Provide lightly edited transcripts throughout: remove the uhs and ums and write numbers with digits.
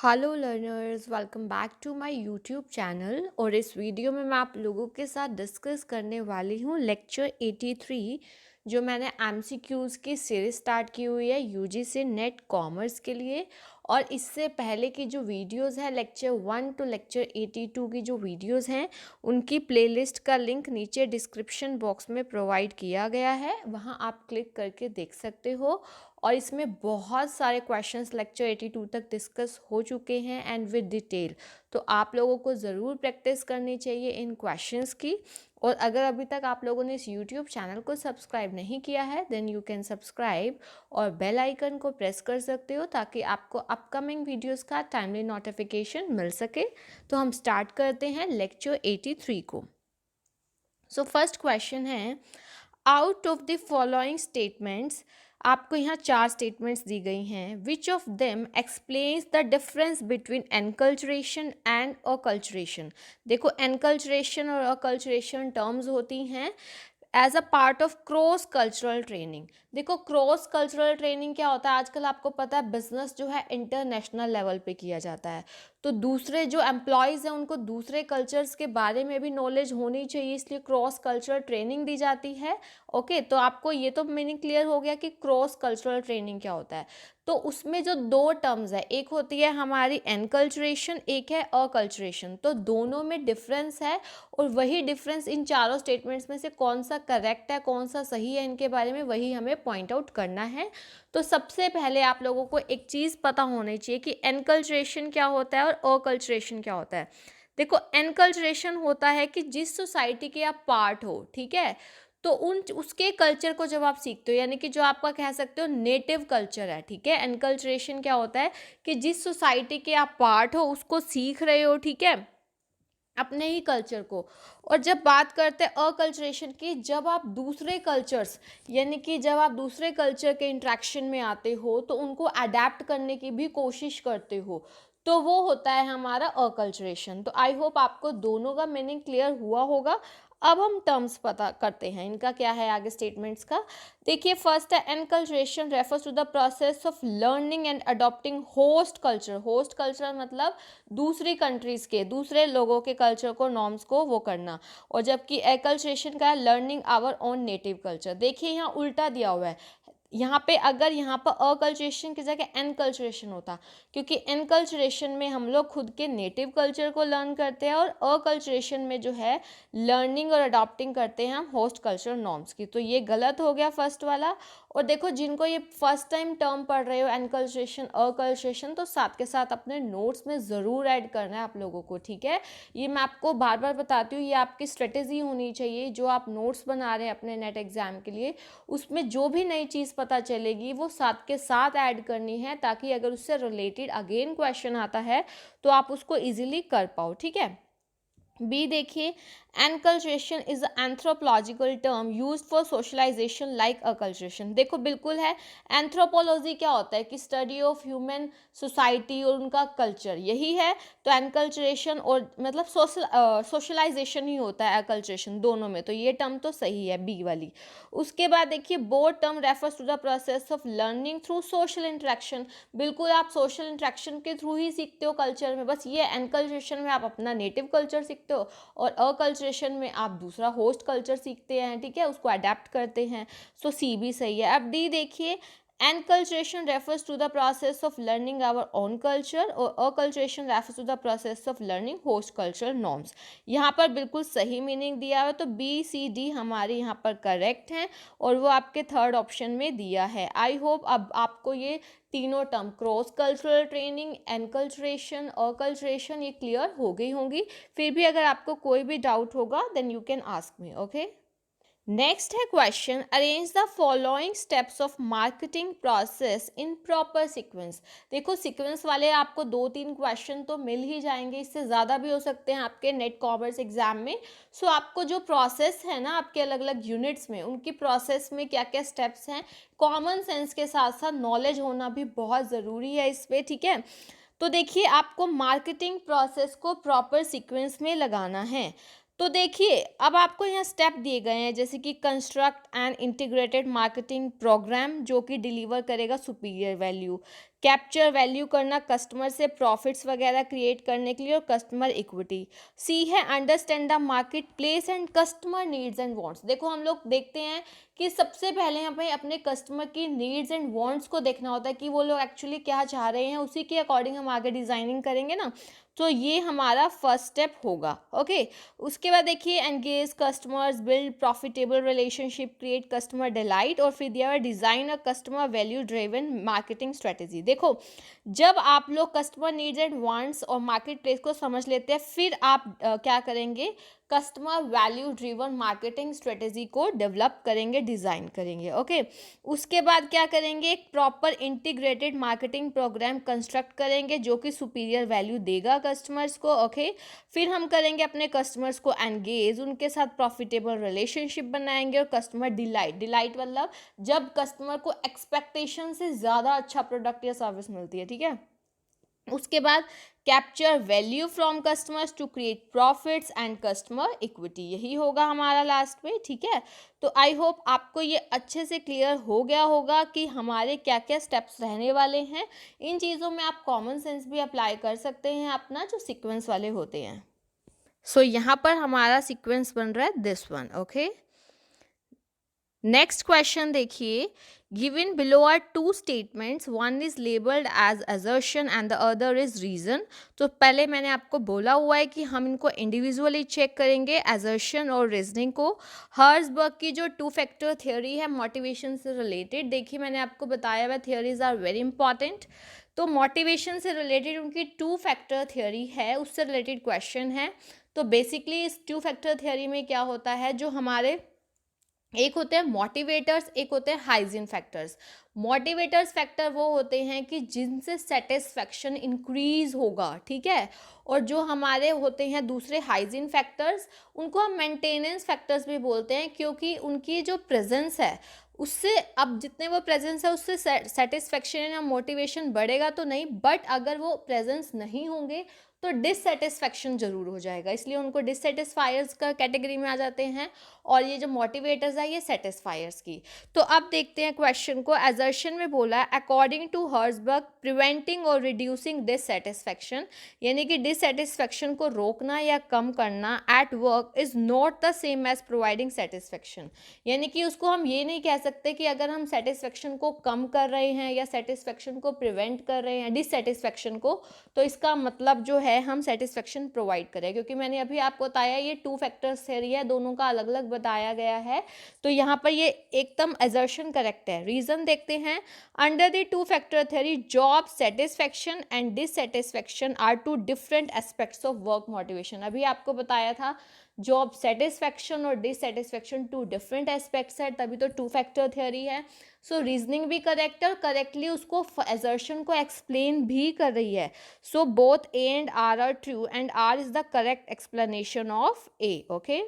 Hello learners, welcome back to my YouTube channel. और इस video में मैं आप लोगों के साथ डिस्कस करने वाली हूँ लेक्चर 83, जो मैंने एमसीक्यूज़ की सीरीज स्टार्ट की हुई है यूजीसी नेट कॉमर्स के लिए। और इससे पहले की जो वीडियोस हैं लेक्चर 1 टू लेक्चर 82 की जो वीडियोस हैं उनकी प्लेलिस्ट का लिंक नीचे डिस्क्रिप्शन बॉक्स में प्रोवाइड किया गया है, वहाँ आप क्लिक करके देख सकते हो। और इसमें बहुत सारे क्वेश्चंस लेक्चर 82 तक डिस्कस हो चुके हैं एंड विद डिटेल। तो आप लोगों को ज़रूर प्रैक्टिस करनी चाहिए इन क्वेश्चंस की। और अगर अभी तक आप लोगों ने इस यूट्यूब चैनल को सब्सक्राइब नहीं किया है देन यू कैन सब्सक्राइब और बेल आइकन को प्रेस कर सकते हो ताकि आपको अपकमिंग वीडियोस का टाइमली नोटिफिकेशन मिल सके। तो हम स्टार्ट करते हैं लेक्चर 83 को। सो फर्स्ट क्वेश्चन है, out of the following statements, आपको यहाँ 4 स्टेटमेंट्स दी गई हैं, which of them explains the difference between enculturation and acculturation. देखो, एनकल्चरेशन और अकल्चरेशन टर्म्स होती हैं as a part of cross cultural training. देखो, क्रॉस कल्चरल ट्रेनिंग क्या होता है, आजकल आपको पता है बिजनेस जो है इंटरनेशनल लेवल पे किया जाता है, तो दूसरे जो एम्प्लॉयज़ हैं उनको दूसरे कल्चर्स के बारे में भी नॉलेज होनी चाहिए, इसलिए क्रॉस कल्चरल ट्रेनिंग दी जाती है। ओके, तो आपको ये तो मीनिंग क्लियर हो गया कि क्रॉस कल्चरल ट्रेनिंग क्या होता है। तो उसमें जो 2 टर्म्स है, एक होती है हमारी एनकल्चरेशन, एक है अकल्चरेशन, तो दोनों में डिफरेंस है। और वही डिफरेंस इन चारों स्टेटमेंट्स में से कौन सा करेक्ट है, कौन सा सही है, इनके बारे में वही हमें पॉइंट आउट करना है। तो सबसे पहले आप लोगों को एक चीज़ पता होनी चाहिए कि एनकल्चरेशन क्या होता है और अकल्चरेशन क्या होता है। देखो, एनकल्चरेशन होता है कि जिस सोसाइटी के आप पार्ट हो, ठीक है, तो उन उसके कल्चर को जब आप सीखते हो, यानी कि जो आपका कह सकते हो नेटिव कल्चर है, ठीक है। एनकल्चरेशन क्या होता है कि जिस सोसाइटी के आप पार्ट हो उसको सीख रहे हो, ठीक है, अपने ही कल्चर को। और जब बात करते हैं अकल्चरेशन की, जब आप दूसरे कल्चर्स, यानी कि जब आप दूसरे कल्चर के इंट्रैक्शन में आते हो तो उनको अडेप्ट करने की भी कोशिश करते हो, तो वो होता है हमारा अकल्चरेशन। तो आई होप आपको दोनों का मीनिंग क्लियर हुआ होगा। अब हम टर्म्स पता करते हैं इनका क्या है आगे स्टेटमेंट्स का। देखिए, फर्स्ट है, enculturation refers to the process of learning and adopting host culture. Host culture मतलब दूसरी कंट्रीज़ के, दूसरे लोगों के कल्चर को, नॉर्म्स को वो करना। और जबकि एक्लट्रेशन का है learning our own native culture. देखिए, यहाँ उल्टा दिया हुआ है, यहाँ पे अगर यहाँ पर अकल्चरेशन की जगह एनकल्चरेशन होता, क्योंकि एनकल्चरेशन में हम लोग खुद के नेटिव कल्चर को लर्न करते हैं और अकल्चरेशन में जो है लर्निंग और अडॉप्टिंग करते हैं हम होस्ट कल्चर नॉर्म्स की। तो ये गलत हो गया फर्स्ट वाला। और देखो, जिनको ये फर्स्ट टाइम टर्म पढ़ रहे हो एनकल्चरेशन अकल्चरेशन, तो साथ के साथ अपने नोट्स में ज़रूर ऐड करना है आप लोगों को, ठीक है। ये मैं आपको बार बार बताती हूँ, ये आपकी स्ट्रेटेजी होनी चाहिए जो आप नोट्स बना रहे हैं अपने नेट एग्जाम के लिए। उसमें जो भी नई चीज़ पता चलेगी वो साथ के साथ ऐड करनी है, ताकि अगर उससे रिलेटेड अगेन क्वेश्चन आता है तो आप उसको इजीली कर पाओ, ठीक है। बी देखिए, enculturation is anthropological term use for socialisation like acculturation. देखो, बिल्कुल है। एंथ्रोपोलॉजी क्या होता है कि स्टडी ऑफ ह्यूमन सोसाइटी और उनका कल्चर, यही है। तो एनकल्चरेशन और मतलब सोशलाइजेशन ही होता है अकल्चरेशन, दोनों में। तो ये टर्म तो सही है, बी वाली। उसके बाद देखिए, both term refers to the process of learning through social interaction. बिल्कुल, आप सोशल इंटरेक्शन के थ्रू ही सीखते हो कल्चर में, बस ये एनकल्चरेशन में आप अपना नेटिव कल्चर सीखते हो और अकल्चरेशन में आप दूसरा होस्ट कल्चर सीखते हैं, ठीक है, उसको अडेप्ट करते हैं। सो सी भी सही है। अब डी देखिए, enculturation refers to the process of learning our own culture और acculturation refers to the process of learning host culture norms. यहाँ पर बिल्कुल सही मीनिंग दिया हुआ है, तो बी सी डी हमारे यहाँ पर करेक्ट हैं और वो आपके थर्ड ऑप्शन में दिया है। आई होप अब आपको ये तीनों term cross cultural training, enculturation, acculturation, ये क्लियर हो गई होंगी। फिर भी अगर आपको कोई भी डाउट होगा then you can ask me, okay. Next है question, arrange the following steps of marketing process in proper sequence. देखो, सीक्वेंस वाले आपको 2-3 क्वेश्चन तो मिल ही जाएंगे, इससे ज़्यादा भी हो सकते हैं आपके नेट कॉमर्स एग्जाम में। सो आपको जो प्रोसेस है ना आपके अलग अलग यूनिट्स में, उनकी प्रोसेस में क्या क्या स्टेप्स हैं, कॉमन सेंस के साथ साथ नॉलेज होना भी बहुत ज़रूरी है इस पर, ठीक है। तो देखिए, आपको मार्केटिंग प्रोसेस को प्रॉपर सीक्वेंस में लगाना है। तो देखिए, अब आपको यहाँ स्टेप दिए गए हैं, जैसे कि construct and integrated marketing programme जो कि डिलीवर करेगा सुपीरियर वैल्यू। कैप्चर वैल्यू करना कस्टमर से प्रॉफिट्स वगैरह क्रिएट करने के लिए, और कस्टमर इक्विटी। सी है understand the market place and customer needs and wants. देखो हम लोग देखते हैं कि सबसे पहले हमें अपने कस्टमर की नीड्स एंड वांट्स को देखना होता है कि वो लोग एक्चुअली क्या चाह रहे हैं, उसी के अकॉर्डिंग हम आगे डिज़ाइनिंग करेंगे ना। तो ये हमारा फर्स्ट स्टेप होगा। ओके, उसके बाद देखिए engage customers, build profitable relationship, create customer delight, और फिर दिया design a customer value driven marketing strategy. देखो जब आप लोग कस्टमर नीड्स एंड वांट्स और मार्केट प्लेस को समझ लेते हैं, फिर आप क्या करेंगे, customer value driven marketing strategy को डेवलप करेंगे, डिज़ाइन करेंगे। ओके, उसके बाद क्या करेंगे, एक proper integrated marketing programme construct करेंगे जो कि सुपीरियर वैल्यू देगा कस्टमर्स को। ओके, फिर हम करेंगे अपने कस्टमर्स को एंगेज, उनके साथ प्रॉफिटेबल रिलेशनशिप बनाएंगे, और कस्टमर डिलाइट मतलब जब कस्टमर को एक्सपेक्टेशन से ज़्यादा अच्छा प्रोडक्ट या सर्विस मिलती है। ठीक है, उसके बाद capture value from customers to create profits and customer equity, यही होगा हमारा लास्ट में। ठीक है, तो आई होप आपको ये अच्छे से क्लियर हो गया होगा कि हमारे क्या क्या स्टेप्स रहने वाले हैं। इन चीज़ों में आप कॉमन सेंस भी अप्लाई कर सकते हैं अपना, जो सीक्वेंस वाले होते हैं। सो यहाँ पर हमारा सीक्वेंस बन रहा है this one. Okay, next question देखिए, given below are two statements, one is labelled as assertion and the other is reason. तो पहले मैंने आपको बोला हुआ है कि हम इनको इंडिविजुअली चेक करेंगे, असर्शन और रीजनिंग को। हर्ट्जबर्ग की जो टू फैक्टर थ्योरी है मोटिवेशन से रिलेटेड, देखिए मैंने आपको बताया हुआ थियोरीज आर वेरी इंपॉर्टेंट। तो मोटिवेशन से रिलेटेड उनकी टू फैक्टर थ्योरी है, उससे रिलेटेड क्वेश्चन है। तो बेसिकली इस टू फैक्टर थ्योरी में क्या होता है, जो हमारे एक होते हैं मोटिवेटर्स, एक होते हैं हाइजीन फैक्टर्स। मोटिवेटर्स फैक्टर वो होते हैं कि जिनसे सेटिस्फैक्शन इंक्रीज होगा। ठीक है, और जो हमारे होते हैं दूसरे हाइजीन फैक्टर्स, उनको हम मेंटेनेंस फैक्टर्स भी बोलते हैं, क्योंकि उनकी जो प्रेजेंस है उससे, अब जितने वो प्रेजेंस है उससे सेटिस्फैक्शन या मोटिवेशन बढ़ेगा तो नहीं, बट अगर वो प्रेजेंस नहीं होंगे तो डिससेटिस्फैक्शन जरूर हो जाएगा, इसलिए उनको डिससेटिस्फायर्स का कैटेगरी में आ जाते हैं। और ये जो मोटिवेटर्स है ये सेटिस्फायर्स की। तो अब देखते हैं क्वेश्चन को। असर्शन में बोला है अकॉर्डिंग टू हर्ट्जबर्ग प्रिवेंटिंग और रिड्यूसिंग डिससेटिस्फैक्शन, यानी कि डिससेटिस्फैक्शन को रोकना या कम करना at work is not the same as providing satisfaction. यानी कि उसको हम ये नहीं कह सकते कि अगर हम सेटिस्फैक्शन को कम कर रहे हैं या सेटिस्फैक्शन को प्रिवेंट कर रहे हैं डिससेटिस्फैक्शन को, तो इसका मतलब जो है हम सेटिस्फैक्शन प्रोवाइड करें, क्योंकि मैंने अभी आपको बताया ये टू फैक्टर्स थ्योरी है, दोनों का अलग अलग बताया गया है। तो यहाँ पर ये एकदम असर्शन करेक्ट है। रीजन देखते हैं, under the two factor theory job satisfaction and dissatisfaction are two different aspects of work motivation. अभी आपको बताया था जॉब सेटिस्फैक्शन और डिससेटिस्फैक्शन टू डिफरेंट एस्पेक्ट्स है, तभी तो टू फैक्टर थ्योरी है। सो रीजनिंग भी करेक्ट है और करेक्टली उसको असर्शन को एक्सप्लेन भी कर रही है। So both A and R true and R is the correct explanation of A. Okay,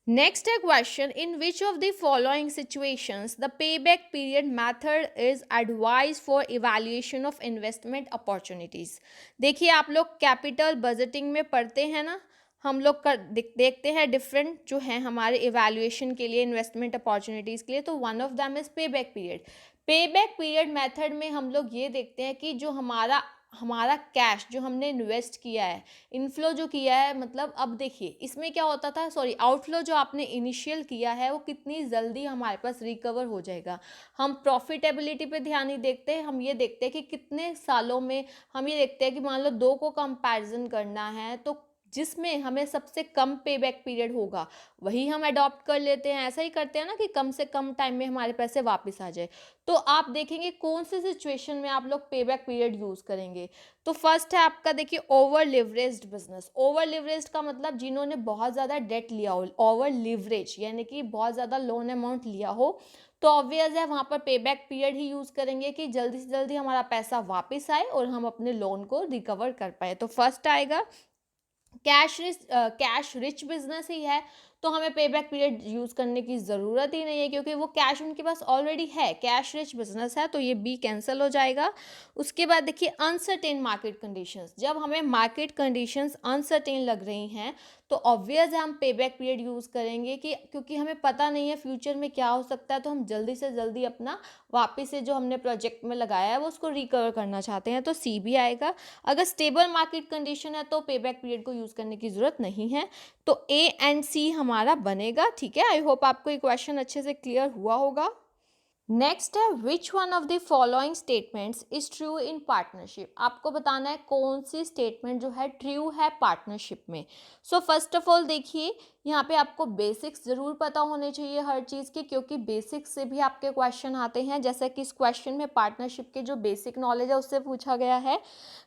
next a question, in which of the following situations the payback period method is advised for evaluation of investment opportunities। देखिए आप लोग capital budgeting में पढ़ते हैं ना, हम लोग देखते हैं डिफरेंट जो है हमारे इवैल्यूएशन के लिए, इन्वेस्टमेंट अपॉर्चुनिटीज़ के लिए। तो वन ऑफ दैम इज पे बैक पीरियड। पे बैक पीरियड मेथड में हम लोग ये देखते हैं कि जो हमारा हमारा कैश जो हमने इन्वेस्ट किया है, इनफ्लो जो किया है, मतलब अब देखिए इसमें क्या होता था, सॉरी आउटफ्लो जो आपने इनिशियल किया है वो कितनी जल्दी हमारे पास रिकवर हो जाएगा। हम प्रॉफिटेबिलिटी पे ध्यान नहीं देखते, हम ये देखते हैं कि कितने सालों में, हम ये देखते हैं कि मान लो दो को कंपैरिजन करना है तो जिसमें हमें सबसे कम पे बैक पीरियड होगा वही हम अडॉप्ट कर लेते हैं। ऐसा ही करते हैं ना कि कम से कम टाइम में हमारे पैसे वापस आ जाए। तो आप देखेंगे कौन सी सिचुएशन में आप लोग पे बैक पीरियड यूज करेंगे। तो फर्स्ट है आपका देखिए over leveraged business. Over leveraged का मतलब जिन्होंने बहुत ज़्यादा डेट लिया हो, ओवर लिवरेज यानी कि बहुत ज़्यादा लोन अमाउंट लिया हो, तो ऑब्वियस है वहाँ पर पे बैक पीरियड ही यूज़ करेंगे कि जल्दी से जल्दी हमारा पैसा वापस आए और हम अपने लोन को रिकवर कर पाए। तो फर्स्ट आएगा कैश रिच बिजनेस ही है, तो हमें पे बैक पीरियड यूज़ करने की ज़रूरत ही नहीं है, क्योंकि वो कैश उनके पास ऑलरेडी है, कैश रिच बिजनेस है, तो ये बी कैंसिल हो जाएगा। उसके बाद देखिए अनसर्टेन मार्केट कंडीशंस, जब हमें मार्केट कंडीशंस अनसर्टेन लग रही हैं तो ऑब्वियस है हम पे बैक पीरियड यूज़ करेंगे, कि क्योंकि हमें पता नहीं है फ्यूचर में क्या हो सकता है, तो हम जल्दी से जल्दी अपना वापस से जो हमने प्रोजेक्ट में लगाया है वो उसको रिकवर करना चाहते हैं, तो सी भी आएगा। अगर स्टेबल मार्केट कंडीशन है तो पे बैक पीरियड को यूज़ करने की ज़रूरत नहीं है, तो ए एंड सी हमारा बनेगा। ठीक है, आई होप आपको ये क्वेश्चन अच्छे से क्लियर हुआ होगा। नेक्स्ट है which one of the following statements is true in partnership. आपको बताना है कौन सी स्टेटमेंट जो है ट्रू है पार्टनरशिप में। सो फर्स्ट ऑफ ऑल देखिए, यहाँ पे आपको बेसिक्स ज़रूर पता होने चाहिए हर चीज़ के, क्योंकि बेसिक्स से भी आपके क्वेश्चन आते हैं, जैसा कि इस क्वेश्चन में पार्टनरशिप के जो बेसिक नॉलेज है उससे पूछा गया है।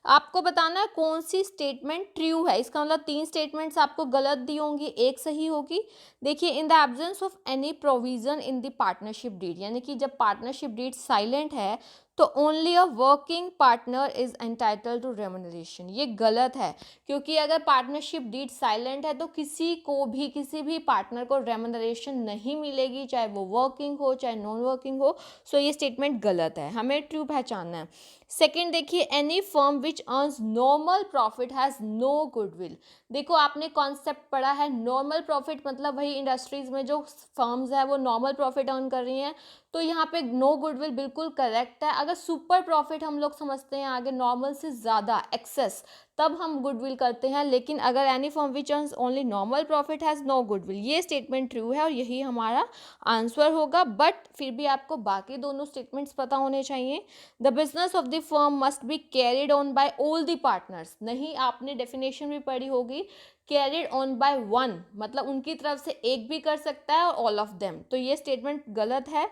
आपको बताना है कौन सी स्टेटमेंट ट्रू है, इसका मतलब 3 स्टेटमेंट्स आपको गलत दी होंगी, एक सही होगी। देखिए in the absence of any provision in the partnership deed, यानी कि जब पार्टनरशिप डीड साइलेंट है तो only a working partner is entitled to remuneration, ये गलत है। क्योंकि अगर पार्टनरशिप डीड साइलेंट है तो किसी को भी, किसी भी पार्टनर को रेम्युनरेशन नहीं मिलेगी, चाहे वो वर्किंग हो चाहे नॉन वर्किंग हो। सो ये स्टेटमेंट गलत है, हमें ट्रू पहचानना है। सेकेंड देखिए, any firm which earns normal profit has no goodwill. देखो आपने कॉन्सेप्ट पढ़ा है, नॉर्मल प्रॉफिट मतलब वही इंडस्ट्रीज में जो फर्म्स है वो नॉर्मल प्रॉफिट अर्न कर रही हैं, तो यहाँ पे नो गुडविल बिल्कुल करेक्ट है। अगर सुपर प्रॉफिट हम लोग समझते हैं आगे नॉर्मल से ज़्यादा एक्सेस, तब हम गुडविल करते हैं, लेकिन अगर any firm which earns only normal profit has no goodwill, ये स्टेटमेंट ट्रू है और यही हमारा आंसर होगा। बट फिर भी आपको बाकी दोनों स्टेटमेंट्स पता होने चाहिए। The business of the firm must be carried on by all the partners, नहीं आपने डेफिनेशन भी पढ़ी होगी, कैरिड ऑन बाय वन मतलब उनकी तरफ से एक भी कर सकता है और ऑल ऑफ देम, तो ये स्टेटमेंट गलत है।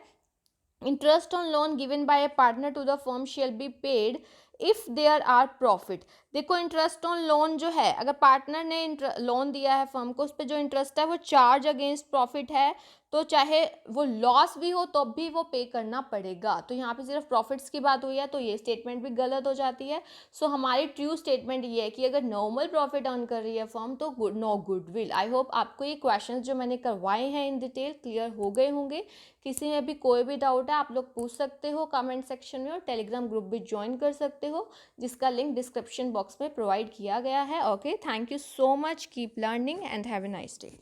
Interest on loan given by a partner to the firm shall be paid if there are profit. देखो इंटरेस्ट ऑन लोन जो है, अगर पार्टनर ने लोन दिया है फर्म को, उस पर जो इंटरेस्ट है वो चार्ज अगेंस्ट प्रॉफिट है, तो चाहे वो लॉस भी हो तो भी वो पे करना पड़ेगा। तो यहाँ पे सिर्फ प्रॉफिट्स की बात हुई है, तो ये स्टेटमेंट भी गलत हो जाती है। सो हमारी ट्रू स्टेटमेंट ये है कि अगर नॉर्मल प्रॉफिट अर्न कर रही है फर्म तो नो गुडविल। आई होप आपको ये क्वेश्चंस जो मैंने करवाए हैं इन डिटेल क्लियर हो गए होंगे। किसी में भी कोई भी डाउट है आप लोग पूछ सकते हो कमेंट सेक्शन में, और टेलीग्राम ग्रुप भी ज्वाइन कर सकते हो जिसका लिंक डिस्क्रिप्शन बॉक्स में प्रोवाइड किया गया है। Okay, thank you so much, keep learning and have a nice day.